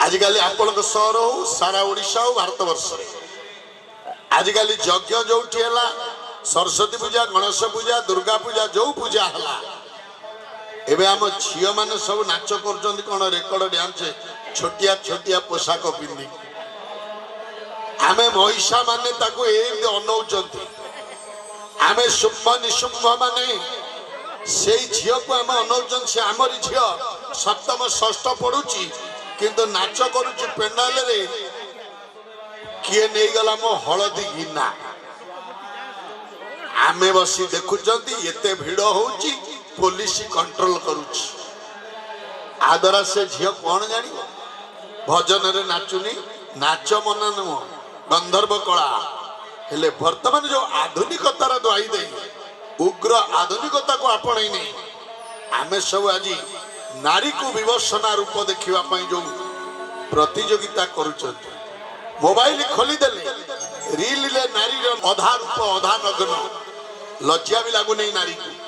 आजिकाली आपण सहर हो सारा ओडिशा हो भारत वर्ष आजिकाली यज्ञ जो सरस्वती पूजा गणेश पूजा दुर्गा पूजा जो पूजा है एवं आम झील मैंने सब नाच कर कौन रेकर्ड डांस छोटिया छोटिया पोशाक पिंधि आम महिषा माने अनौच आम शुंभ निशुंभ माने से झील को आम अनौचन से आमरी झील सप्तम षष्ठ पढ़ुची किंतु नाच करुची पेंडाल रे किए नहीं गला मो हलदी गिना आमे बसी देखुचंती एते भिड़ होउची पुलिस कंट्रोल करुची आदरा से झील कौन जानी भजन रे नाचुनी नाच मना नुह गंधर्व कला हेले वर्तमान जो आधुनिकतार दुआई दे उग्र आधुनिकता को आपणई नहीं आमे सब आज नारी को विवशना रूप देखा जो प्रतियोगिता करुचंती मोबाइल खोलीदेले रील नारी अधा रूप अधा नग्न लज्जा भी लगुनि नारी को।